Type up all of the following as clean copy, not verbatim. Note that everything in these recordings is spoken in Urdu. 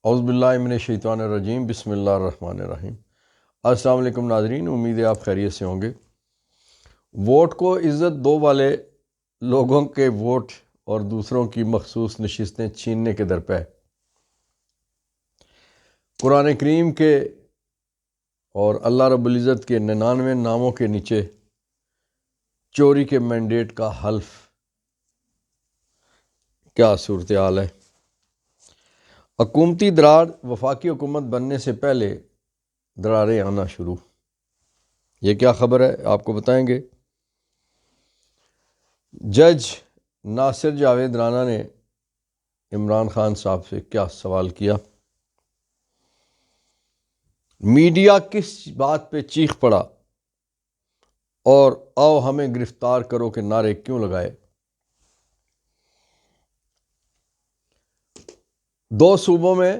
اعوذ باللہ من الشیطان الرجیم، بسم اللہ الرحمن الرحیم۔ السلام علیکم ناظرین، امید ہے آپ خیریت سے ہوں گے۔ ووٹ کو عزت دو والے لوگوں کے ووٹ اور دوسروں کی مخصوص نشستیں چھیننے کے درپے قرآن کریم کے اور اللہ رب العزت کے 99 ناموں کے نیچے چوری کے مینڈیٹ کا حلف، کیا صورتحال ہے؟ حکومتی درار وفاقی حکومت بننے سے پہلے دراریں آنا شروع۔ یہ کیا خبر ہے آپ کو بتائیں گے۔ جج ناصر جاوید رانا نے عمران خان صاحب سے کیا سوال کیا؟ میڈیا کس بات پہ چیخ پڑا اور آؤ ہمیں گرفتار کرو کے نعرے کیوں لگائے؟ دو صوبوں میں،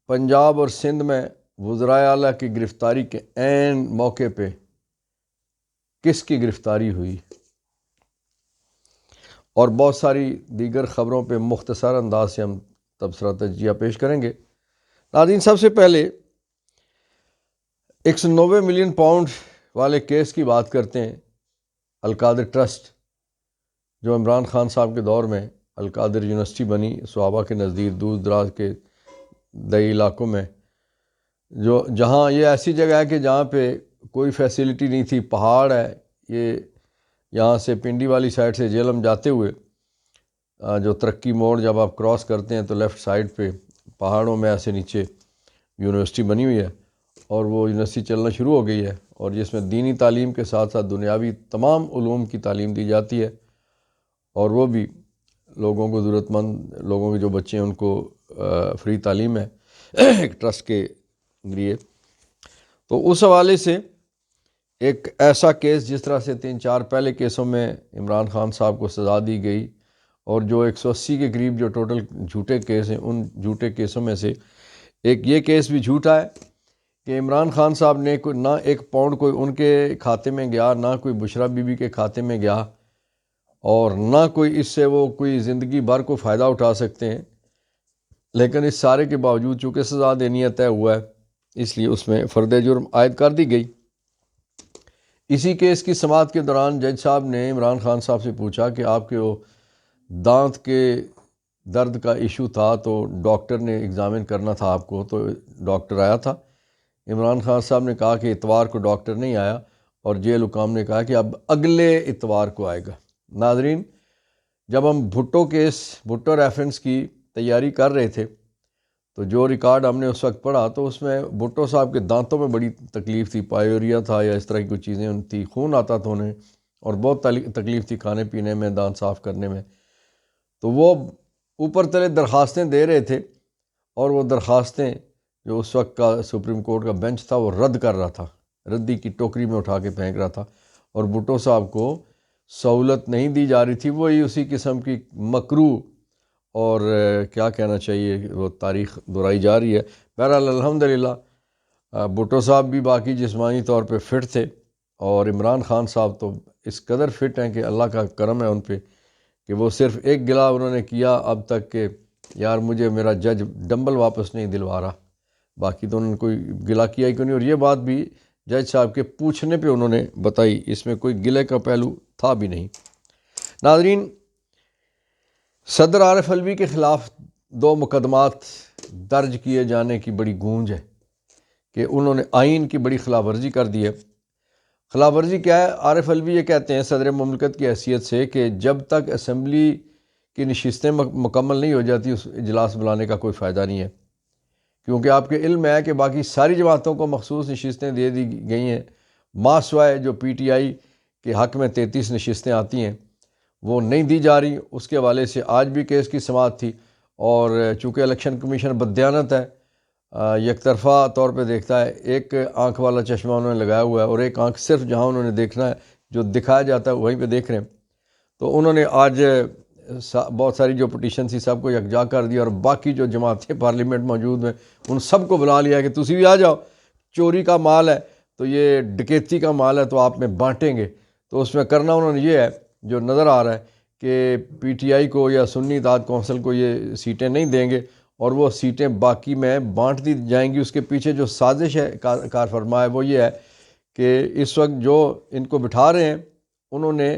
پنجاب اور سندھ میں، وزرائے اعلیٰ کی گرفتاری کے عین موقع پہ کس کی گرفتاری ہوئی، اور بہت ساری دیگر خبروں پہ مختصر انداز سے ہم تبصرہ تجزیہ پیش کریں گے۔ ناظرین، سب سے پہلے 190 ملین پاؤنڈ والے کیس کی بات کرتے ہیں۔ القادر ٹرسٹ جو عمران خان صاحب کے دور میں القادر یونیورسٹی بنی، صحابہ کے نزدیک دور دراز کے دیہی علاقوں میں، جہاں یہ ایسی جگہ ہے کہ جہاں پہ کوئی فیسلٹی نہیں تھی، پہاڑ ہے۔ یہ یہاں سے پنڈی والی سائڈ سے جہلم جاتے ہوئے جو ترقی موڑ جب آپ کراس کرتے ہیں تو لیفٹ سائڈ پہ پہاڑوں میں ایسے نیچے یونیورسٹی بنی ہوئی ہے، اور وہ یونیورسٹی چلنا شروع ہو گئی ہے، اور جس میں دینی تعلیم کے ساتھ ساتھ دنیاوی تمام علوم کی تعلیم دی جاتی ہے، اور وہ بھی لوگوں کو، ضرورت مند لوگوں کے جو بچے ہیں ان کو فری تعلیم ہے ایک ٹرسٹ کے ذریعے۔ تو اس حوالے سے ایک ایسا کیس، جس طرح سے 3-4 پہلے کیسوں میں عمران خان صاحب کو سزا دی گئی، اور جو 180 کے قریب جو ٹوٹل جھوٹے کیس ہیں، ان جھوٹے کیسوں میں سے ایک یہ کیس بھی جھوٹا ہے کہ عمران خان صاحب نے نہ 1 پاؤنڈ کوئی ان کے کھاتے میں گیا، نہ کوئی بشرا بی بی کے کھاتے میں گیا، اور نہ کوئی اس سے وہ کوئی زندگی بھر کو فائدہ اٹھا سکتے ہیں۔ لیکن اس سارے کے باوجود چونکہ سزا دینی طے ہوا ہے، اس لیے اس میں فرد جرم عائد کر دی گئی۔ اسی کیس کی سماعت کے دوران جج صاحب نے عمران خان صاحب سے پوچھا کہ آپ کے وہ دانت کے درد کا ایشو تھا، تو ڈاکٹر نے ایگزامن کرنا تھا آپ کو، تو ڈاکٹر آیا تھا؟ عمران خان صاحب نے کہا کہ اتوار کو ڈاکٹر نہیں آیا، اور جیل حکام نے کہا کہ اب اگلے اتوار کو آئے گا۔ ناظرین، جب ہم بھٹو ریفرنس کی تیاری کر رہے تھے تو جو ریکارڈ ہم نے اس وقت پڑھا تو اس میں بھٹو صاحب کے دانتوں میں بڑی تکلیف تھی، پائیوریا تھا یا اس طرح کی کچھ چیزیں ان تھی، خون آتا تھا انہیں، اور بہت تکلیف تھی کھانے پینے میں، دانت صاف کرنے میں۔ تو وہ اوپر تلے درخواستیں دے رہے تھے، اور وہ درخواستیں جو اس وقت کا سپریم کورٹ کا بینچ تھا وہ رد کر رہا تھا، ردی کی ٹوکری میں اٹھا کے پھینک رہا تھا، اور بھٹو صاحب کو سہولت نہیں دی جا رہی تھی۔ وہی اسی قسم کی مکروہ اور کیا کہنا چاہیے، وہ تاریخ دہرائی جا رہی ہے۔ بہرحال الحمدللہ بھٹو صاحب بھی باقی جسمانی طور پہ فٹ تھے، اور عمران خان صاحب تو اس قدر فٹ ہیں کہ اللہ کا کرم ہے ان پہ کہ وہ صرف ایک گلہ انہوں نے کیا اب تک کہ یار مجھے میرا جج ڈمبل واپس نہیں دلوا رہا، باقی تو انہوں نے کوئی گلہ کیا ہی کیوں نہیں، اور یہ بات بھی جج صاحب کے پوچھنے پہ انہوں نے بتائی، اس میں کوئی گلے کا پہلو تھا بھی نہیں۔ ناظرین، صدر عارف علوی کے خلاف 2 مقدمات درج کیے جانے کی بڑی گونج ہے کہ انہوں نے آئین کی بڑی خلاف ورزی کر دی ہے۔ خلاف ورزی کیا ہے؟ عارف علوی یہ کہتے ہیں صدر مملکت کی حیثیت سے کہ جب تک اسمبلی کی نشستیں مکمل نہیں ہو جاتی اس اجلاس بلانے کا کوئی فائدہ نہیں ہے، کیونکہ آپ کے علم میں ہے کہ باقی ساری جماعتوں کو مخصوص نشستیں دے دی گئی ہیں، ماسوائے جو پی ٹی آئی کے حق میں 33 نشستیں آتی ہیں وہ نہیں دی جا رہی۔ اس کے حوالے سے آج بھی کیس کی سماعت تھی، اور چونکہ الیکشن کمیشن بددیانت ہے، یک طرفہ طور پہ دیکھتا ہے، ایک آنکھ والا چشمہ انہوں نے لگایا ہوا ہے، اور ایک آنکھ صرف جہاں انہوں نے دیکھنا ہے، جو دکھایا جاتا ہے وہیں پہ دیکھ رہے ہیں۔ تو انہوں نے آج بہت ساری جو پٹیشن تھی سب کو یکجا کر دیا، اور باقی جو جماعتیں پارلیمنٹ موجود ہیں ان سب کو بلا لیا کہ تسی بھی آ جاؤ، چوری کا مال ہے تو یہ ڈکیتی کا مال ہے تو آپ میں بانٹیں گے۔ تو اس میں کرنا انہوں نے یہ ہے، جو نظر آ رہا ہے کہ پی ٹی آئی کو یا سنی اتحاد کونسل کو یہ سیٹیں نہیں دیں گے، اور وہ سیٹیں باقی میں بانٹ دی جائیں گی۔ اس کے پیچھے جو سازش ہے کار فرما ہے وہ یہ ہے کہ اس وقت جو ان کو بٹھا رہے ہیں انہوں نے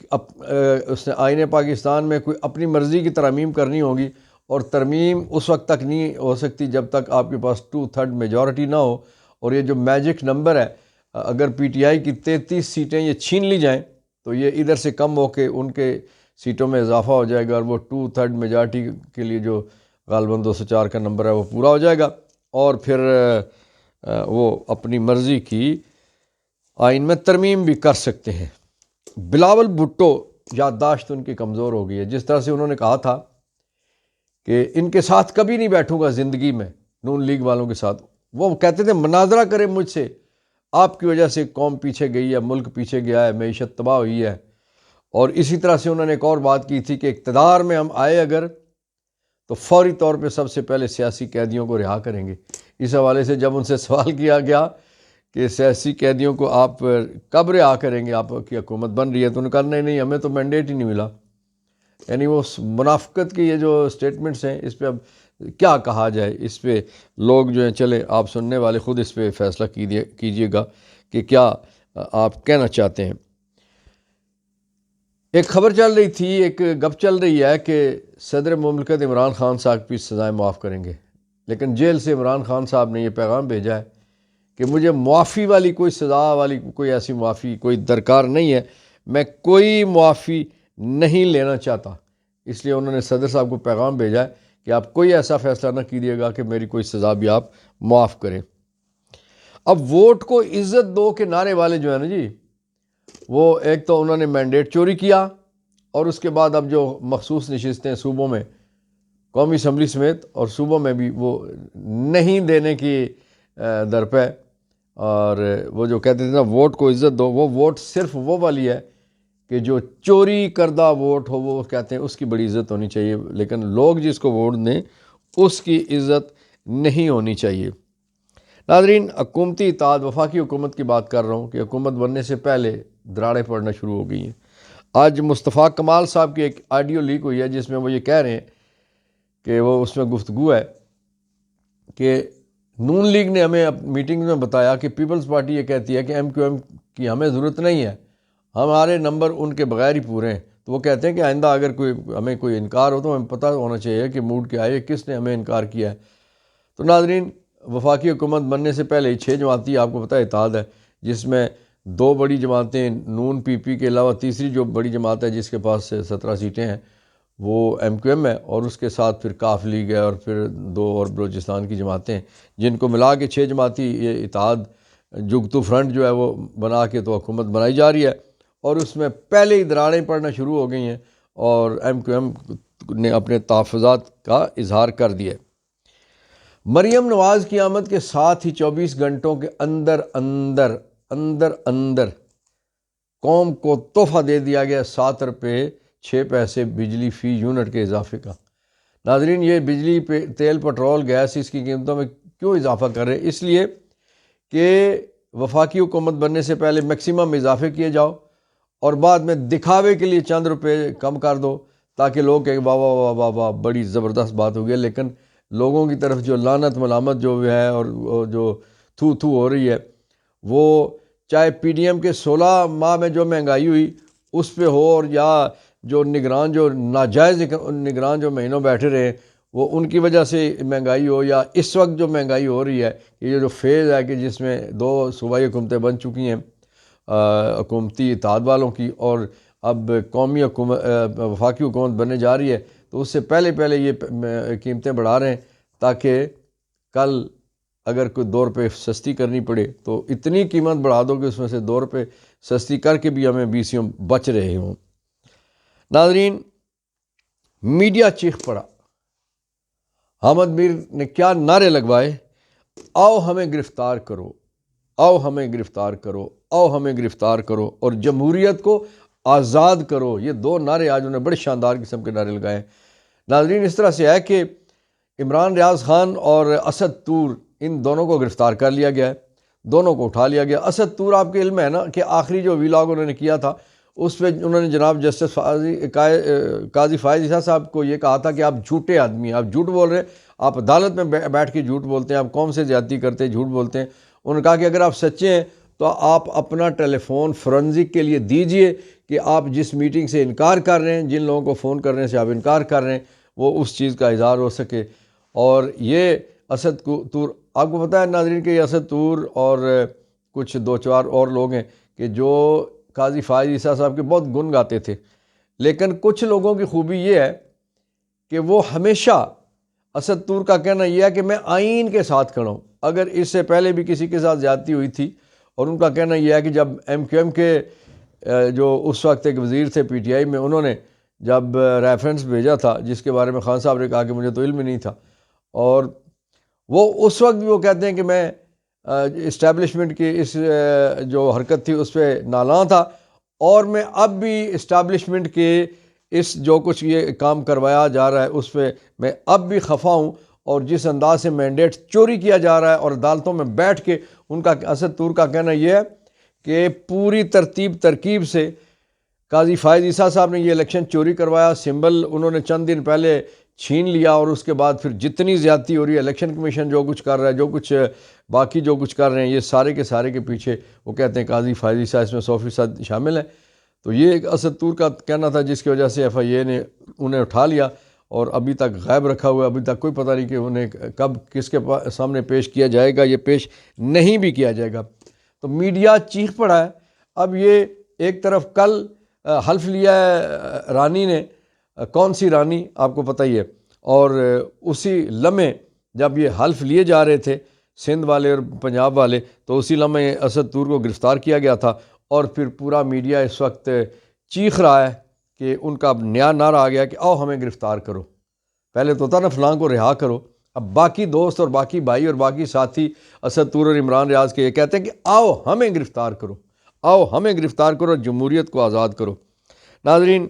اس نے آئین پاکستان میں کوئی اپنی مرضی کی ترمیم کرنی ہوگی، اور ترمیم اس وقت تک نہیں ہو سکتی جب تک آپ کے پاس 2/3 میجورٹی نہ ہو۔ اور یہ جو میجک نمبر ہے، اگر پی ٹی آئی کی 33 سیٹیں یہ چھین لی جائیں تو یہ ادھر سے کم ہو کے ان کے سیٹوں میں اضافہ ہو جائے گا، اور وہ 2/3 میجورٹی کے لیے جو غالباً 204 کا نمبر ہے وہ پورا ہو جائے گا، اور پھر وہ اپنی مرضی کی آئین میں ترمیم بھی کر سکتے ہیں۔ بلاول بھٹو یادداشت ان کی کمزور ہو گئی ہے۔ جس طرح سے انہوں نے کہا تھا کہ ان کے ساتھ کبھی نہیں بیٹھوں گا زندگی میں، نون لیگ والوں کے ساتھ، وہ کہتے تھے مناظرہ کرے مجھ سے، آپ کی وجہ سے قوم پیچھے گئی ہے، ملک پیچھے گیا ہے، معیشت تباہ ہوئی ہے۔ اور اسی طرح سے انہوں نے ایک اور بات کی تھی کہ اقتدار میں ہم آئے اگر تو فوری طور پہ سب سے پہلے سیاسی قیدیوں کو رہا کریں گے۔ اس حوالے سے جب ان سے سوال کیا گیا کہ سیاسی قیدیوں کو آپ کب رہا کریں گے، آپ کی حکومت بن رہی ہے، تو انہوں نے کہا نہیں ہمیں تو مینڈیٹ ہی نہیں ملا۔ یعنی وہ منافقت کی یہ جو سٹیٹمنٹس ہیں، اس پہ اب کیا کہا جائے، اس پہ لوگ جو ہیں، چلے آپ سننے والے خود اس پہ فیصلہ کیجئے گا کہ کیا آپ کہنا چاہتے ہیں۔ ایک خبر چل رہی تھی، ایک گپ چل رہی ہے کہ صدر مملکت عمران خان صاحب کی سزائیں معاف کریں گے، لیکن جیل سے عمران خان صاحب نے یہ پیغام بھیجا ہے کہ مجھے معافی والی کوئی سزا والی کوئی ایسی معافی کوئی درکار نہیں ہے، میں کوئی معافی نہیں لینا چاہتا۔ اس لیے انہوں نے صدر صاحب کو پیغام بھیجا ہے کہ آپ کوئی ایسا فیصلہ نہ کیجیے گا کہ میری کوئی سزا بھی آپ معاف کریں۔ اب ووٹ کو عزت دو کے نعرے والے جو ہیں نا جی، وہ ایک تو انہوں نے مینڈیٹ چوری کیا، اور اس کے بعد اب جو مخصوص نشستیں صوبوں میں، قومی اسمبلی سمیت اور صوبوں میں بھی، وہ نہیں دینے کی درپے، اور وہ جو کہتے تھے نا ووٹ کو عزت دو، وہ ووٹ صرف وہ والی ہے کہ جو چوری کردہ ووٹ ہو، وہ کہتے ہیں اس کی بڑی عزت ہونی چاہیے، لیکن لوگ جس کو ووٹ دیں اس کی عزت نہیں ہونی چاہیے۔ ناظرین، حکومتی اطاعت، وفاقی حکومت کی بات کر رہا ہوں کہ حکومت بننے سے پہلے دراڑیں پڑنا شروع ہو گئی ہیں۔ آج مصطفیٰ کمال صاحب کی ایک آڈیو لیک ہوئی ہے جس میں وہ یہ کہہ رہے ہیں کہ وہ اس میں گفتگو ہے کہ نون لیگ نے ہمیں میٹنگ میں بتایا کہ پیپلز پارٹی یہ کہتی ہے کہ ایم کیو ایم کی ہمیں ضرورت نہیں ہے، ہمارے نمبر ان کے بغیر ہی پورے ہیں۔ تو وہ کہتے ہیں کہ آئندہ اگر ہمیں کوئی انکار ہو تو ہمیں پتہ ہونا چاہیے کہ موڈ کیا ہے، کس نے ہمیں انکار کیا ہے۔ تو ناظرین، وفاقی حکومت بننے سے پہلے 6 جماعتی آپ کو پتہ ہے اتحاد ہے، جس میں 2 بڑی جماعتیں نون پی پی کے علاوہ تیسری جو بڑی جماعت ہے جس کے پاس 17 سیٹیں ہیں وہ ایم کیو ایم ہے، اور اس کے ساتھ پھر کاف لیگ ہے، اور پھر 2 اور بلوچستان کی جماعتیں ہیں، جن کو ملا کے 6 جماعتی یہ اتحاد جگتو فرنٹ جو ہے وہ بنا کے تو حکومت بنائی جا رہی ہے، اور اس میں پہلے ہی دراڑیں پڑنا شروع ہو گئی ہیں، اور ایم کیو ایم نے اپنے تحفظات کا اظہار کر دیا ہے۔ مریم نواز کی آمد کے ساتھ ہی 24 گھنٹوں کے اندر اندر قوم کو تحفہ دے دیا گیا 7 روپے 6 پیسے بجلی فی یونٹ کے اضافے کا۔ ناظرین، یہ بجلی پہ تیل، پٹرول، گیس، اس کی قیمتوں میں کیوں اضافہ کر رہے ہیں؟ اس لیے کہ وفاقی حکومت بننے سے پہلے میکسیمم اضافے کیے جاؤ، اور بعد میں دکھاوے کے لیے چند روپے کم کر دو تاکہ لوگ کہیں واہ واہ واہ واہ واہ بڑی زبردست بات ہو گئی، لیکن لوگوں کی طرف جو لعنت ملامت جو ہے اور جو تھو تھو ہو رہی ہے، وہ چاہے پی ڈی ایم کے 16 ماہ میں جو مہنگائی ہوئی اس پہ ہو، اور یا جو نگران، جو ناجائز نگران جو مہینوں بیٹھے رہے وہ ان کی وجہ سے مہنگائی ہو، یا اس وقت جو مہنگائی ہو رہی ہے، یہ جو فیز ہے کہ جس میں 2 صوبائی حکومتیں بن چکی ہیں حکومتی اتحاد والوں کی، اور اب قومی وفاقی حکومت بننے جا رہی ہے، تو اس سے پہلے یہ قیمتیں بڑھا رہے ہیں تاکہ کل اگر کوئی 2 روپے سستی کرنی پڑے تو اتنی قیمت بڑھا دو کہ اس میں سے 2 روپے سستی کر کے بھی ہمیں بیسیوں بچ رہے ہوں۔ ناظرین، میڈیا چیخ پڑا، حامد میر نے کیا نعرے لگوائے؟ آؤ ہمیں گرفتار کرو، آؤ ہمیں گرفتار کرو، آؤ ہمیں گرفتار کرو، اور جمہوریت کو آزاد کرو۔ یہ 2 نعرے آج انہوں نے بڑے شاندار قسم کے نعرے لگائے ہیں۔ ناظرین، اس طرح سے ہے کہ عمران ریاض خان اور اسد طور، ان دونوں کو گرفتار کر لیا گیا ہے، دونوں کو اٹھا لیا گیا۔ اسد طور، آپ کے علم ہے نا کہ آخری جو ویلاگ انہوں نے کیا تھا اس پہ انہوں نے جناب جسٹس قاضی فائز عیسیٰ صاحب کو یہ کہا تھا کہ آپ جھوٹے آدمی ہیں، آپ جھوٹ بول رہے ہیں، آپ عدالت میں بیٹھ کے جھوٹ بولتے ہیں، آپ قوم سے زیادتی کرتے ہیں، جھوٹ بولتے ہیں۔ انہوں نے کہا کہ اگر آپ سچے ہیں تو آپ اپنا ٹیلی فون فورنزک کے لیے دیجئے کہ آپ جس میٹنگ سے انکار کر رہے ہیں، جن لوگوں کو فون کرنے سے آپ انکار کر رہے ہیں، وہ اس چیز کا اظہار ہو سکے۔ اور یہ اسد طور، آپ کو پتہ ہے ناظرین کہ یہ اسد طور اور کچھ دو چار اور لوگ ہیں کہ جو قاضی فائز عیسیٰ صاحب کے بہت گن گاتے تھے، لیکن کچھ لوگوں کی خوبی یہ ہے کہ وہ ہمیشہ، اسد طور کا کہنا یہ ہے کہ میں آئین کے ساتھ کھڑا ہوں۔ اگر اس سے پہلے بھی کسی کے ساتھ زیادتی ہوئی تھی، اور ان کا کہنا یہ ہے کہ جب ایم کیو ایم کے جو اس وقت ایک وزیر تھے پی ٹی آئی میں، انہوں نے جب ریفرنس بھیجا تھا جس کے بارے میں خان صاحب نے کہا کہ مجھے تو علم ہی نہیں تھا، اور وہ اس وقت بھی وہ کہتے ہیں کہ میں اسٹیبلشمنٹ کی اس جو حرکت تھی اس پہ نالاں تھا، اور میں اب بھی اسٹیبلشمنٹ کے اس جو کچھ یہ کام کروایا جا رہا ہے اس پہ میں اب بھی خفا ہوں، اور جس انداز سے مینڈیٹ چوری کیا جا رہا ہے اور عدالتوں میں بیٹھ کے، ان کا اسد طور کا کہنا یہ ہے کہ پوری ترکیب سے قاضی فائز عیسیٰ صاحب نے یہ الیکشن چوری کروایا، سمبل انہوں نے چند دن پہلے چھین لیا، اور اس کے بعد پھر جتنی زیادتی ہو رہی ہے، الیکشن کمیشن جو کچھ کر رہا ہے، جو کچھ باقی جو کچھ کر رہے ہیں، یہ سارے کے پیچھے وہ کہتے ہیں قاضی فائز عیسیٰ اس میں 100% شامل ہے۔ تو یہ ایک اسد طور کا کہنا تھا جس کی وجہ سے ایف آئی اے نے انہیں اٹھا لیا اور ابھی تک غائب رکھا ہوا ہے، ابھی تک کوئی پتہ نہیں کہ انہیں کب کس کے سامنے پیش کیا جائے گا، یہ پیش نہیں بھی کیا جائے گا۔ تو میڈیا چیخ پڑا ہے۔ اب یہ ایک طرف کل حلف لیا ہے رانی نے، کون سی رانی آپ کو پتہ ہی ہے، اور اسی لمحے جب یہ حلف لیے جا رہے تھے سندھ والے اور پنجاب والے، تو اسی لمحے اسد طور کو گرفتار کیا گیا تھا، اور پھر پورا میڈیا اس وقت چیخ رہا ہے کہ ان کا اب نیا نعرہ آ گیا کہ آؤ ہمیں گرفتار کرو۔ پہلے تو تھا نا فلاں کو رہا کرو، اب باقی دوست اور باقی بھائی اور باقی ساتھی اسد طور اور عمران ریاض کے یہ کہتے ہیں کہ آؤ ہمیں گرفتار کرو، آؤ ہمیں گرفتار کرو، جمہوریت کو آزاد کرو۔ ناظرین،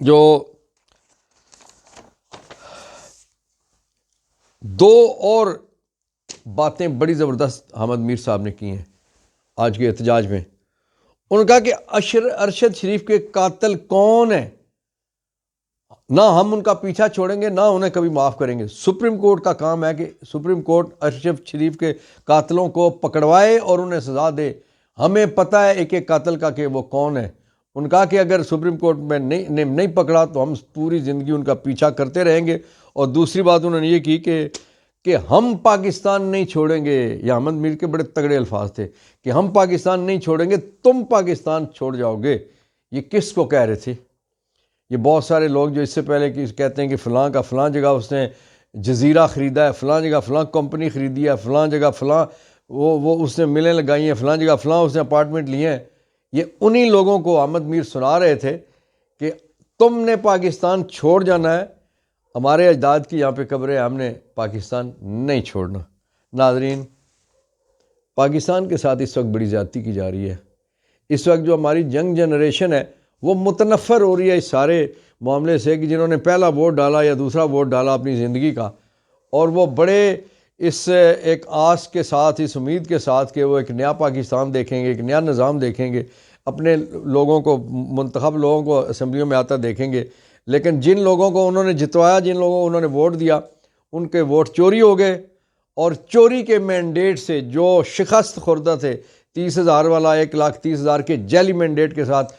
جو دو اور باتیں بڑی زبردست حامد میر صاحب نے کی ہیں آج کے احتجاج میں، انہوں نے کہا کہ ارشد شریف کے قاتل کون ہیں، نہ ہم ان کا پیچھا چھوڑیں گے، نہ انہیں کبھی معاف کریں گے۔ سپریم کورٹ کا کام ہے کہ سپریم کورٹ ارشد شریف کے قاتلوں کو پکڑوائے اور انہیں سزا دے۔ ہمیں پتہ ہے ایک ایک قاتل کا کہ وہ کون ہے۔ ان کا کہ اگر سپریم کورٹ میں نہیں پکڑا تو ہم پوری زندگی ان کا پیچھا کرتے رہیں گے۔ اور دوسری بات انہوں نے یہ کی کہ ہم پاکستان نہیں چھوڑیں گے۔ یہ احمد میر کے بڑے تگڑے الفاظ تھے کہ ہم پاکستان نہیں چھوڑیں گے، تم پاکستان چھوڑ جاؤ گے۔ یہ کس کو کہہ رہے تھے؟ یہ بہت سارے لوگ جو اس سے پہلے کہتے ہیں کہ فلاں کا فلاں جگہ اس نے جزیرہ خریدا ہے، فلاں جگہ فلاں کمپنی خریدی ہے، فلاں جگہ فلاں وہ اس نے ملیں لگائی ہیں، فلاں جگہ فلاں اس نے اپارٹمنٹ لیے ہیں، یہ انہی لوگوں کو احمد میر سنا رہے تھے کہ تم نے پاکستان چھوڑ جانا ہے، ہمارے اجداد کی یہاں پہ قبر ہے، ہم نے پاکستان نہیں چھوڑنا۔ ناظرین، پاکستان کے ساتھ اس وقت بڑی زیادتی کی جا رہی ہے۔ اس وقت جو ہماری ینگ جنریشن ہے وہ متنفر ہو رہی ہے اس سارے معاملے سے کہ جنہوں نے پہلا ووٹ ڈالا یا دوسرا ووٹ ڈالا اپنی زندگی کا، اور وہ بڑے اس ایک آس کے ساتھ، اس امید کے ساتھ کہ وہ ایک نیا پاکستان دیکھیں گے، ایک نیا نظام دیکھیں گے، اپنے لوگوں کو، منتخب لوگوں کو اسمبلیوں میں آتا دیکھیں گے، لیکن جن لوگوں کو انہوں نے جتوایا، جن لوگوں کو انہوں نے ووٹ دیا، ان کے ووٹ چوری ہو گئے، اور چوری کے مینڈیٹ سے جو شکست خوردہ تھے 30,000 والا 1,30,000 کے جعلی مینڈیٹ کے ساتھ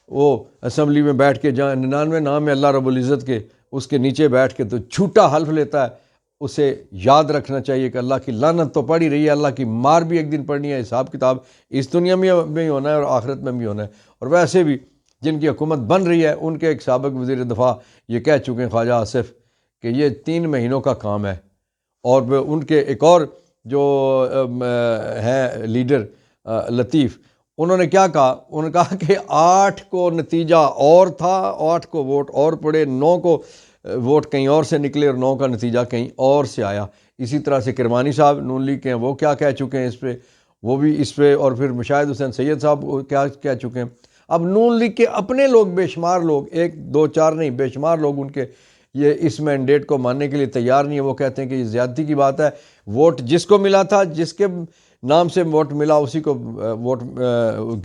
وہ اسمبلی میں بیٹھ کے جہاں 99 نام ہے اللہ رب العزت کے، اس کے نیچے بیٹھ کے تو جھوٹا حلف لیتا ہے، اسے یاد رکھنا چاہیے کہ اللہ کی لعنت تو پڑ ہی رہی ہے، اللہ کی مار بھی ایک دن پڑنی ہے، حساب کتاب اس دنیا میں بھی ہونا ہے اور آخرت میں بھی ہونا ہے۔ اور ویسے بھی جن کی حکومت بن رہی ہے ان کے ایک سابق وزیر دفاع یہ کہہ چکے ہیں، خواجہ آصف، کہ یہ 3 مہینوں کا کام ہے۔ اور ان کے ایک اور جو ہیں لیڈر لطیف، انہوں نے کیا کہا؟ انہوں نے کہا کہ 8 کو نتیجہ اور تھا، 8 کو ووٹ اور پڑے، 9 کو ووٹ کہیں اور سے نکلے اور 9 کا نتیجہ کہیں اور سے آیا۔ اسی طرح سے کرمانی صاحب نون لیگ کے ہیں، وہ کیا کہہ چکے ہیں اس پہ، وہ بھی اس پہ، اور پھر مشاہد حسین سید صاحب کیا کہہ چکے ہیں۔ اب نون لیگ کے اپنے لوگ، بے شمار لوگ، 1 2 4 نہیں، بے شمار لوگ ان کے یہ اس مینڈیٹ کو ماننے کے لیے تیار نہیں ہے۔ وہ کہتے ہیں کہ یہ زیادتی کی بات ہے، ووٹ جس کو ملا تھا، جس کے نام سے ووٹ ملا اسی کو ووٹ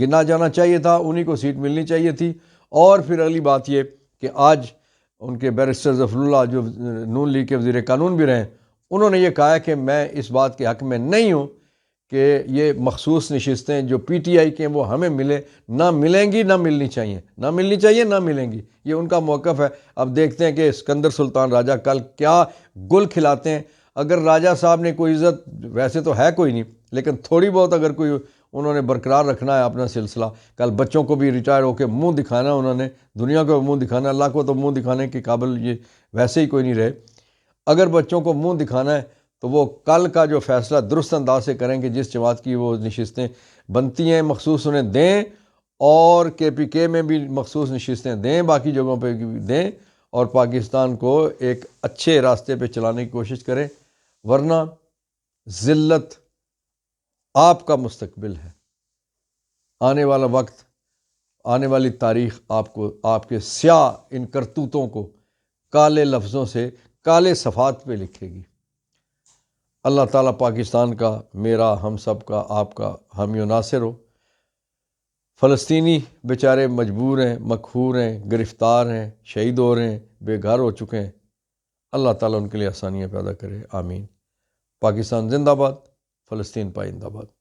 گنا جانا چاہیے تھا، انہی کو سیٹ ملنی چاہیے تھی۔ اور پھر اگلی بات یہ کہ آج ان کے بیرسٹر ظفر اللہ جو نون لیگ کے وزیر قانون بھی رہے ہیں، انہوں نے یہ کہا ہے کہ میں اس بات کے حق میں نہیں ہوں کہ یہ مخصوص نشستیں جو پی ٹی آئی کے ہیں وہ ہمیں نہ ملیں گی، نہ ملنی چاہیے، نہ ملنی چاہیے، نہ ملیں گی۔ یہ ان کا موقف ہے۔ اب دیکھتے ہیں کہ اسکندر سلطان راجہ کل کیا گل کھلاتے ہیں۔ اگر راجہ صاحب نے کوئی عزت، ویسے تو ہے کوئی نہیں، لیکن تھوڑی بہت اگر کوئی انہوں نے برقرار رکھنا ہے اپنا سلسلہ، کل بچوں کو بھی ریٹائر ہو کے منہ دکھانا، انہوں نے دنیا کو منہ دکھانا، اللہ کو تو منہ دکھانے کے قابل یہ ویسے ہی کوئی نہیں رہے۔ اگر بچوں کو منہ دکھانا ہے تو وہ کل کا جو فیصلہ درست انداز سے کریں کہ جس جماعت کی وہ نشستیں بنتی ہیں مخصوص انہیں دیں، اور کے پی کے میں بھی مخصوص نشستیں دیں، باقی جگہوں پہ بھی دیں، اور پاکستان کو ایک اچھے راستے پہ چلانے کی کوشش کریں، ورنہ ذلت آپ کا مستقبل ہے۔ آنے والا وقت، آنے والی تاریخ آپ کو، آپ کے سیاہ ان کرتوتوں کو کالے لفظوں سے کالے صفحات پہ لکھے گی۔ اللہ تعالیٰ پاکستان کا، میرا، ہم سب کا، آپ کا حامی و ناصر ہو۔ فلسطینی بیچارے مجبور ہیں، مقہور ہیں، گرفتار ہیں، شہید ہو رہے ہیں، بے گھر ہو چکے ہیں۔ اللہ تعالیٰ ان کے لیے آسانیاں پیدا کرے، آمین۔ پاکستان زندہ باد، فلسطین پائندہ باد۔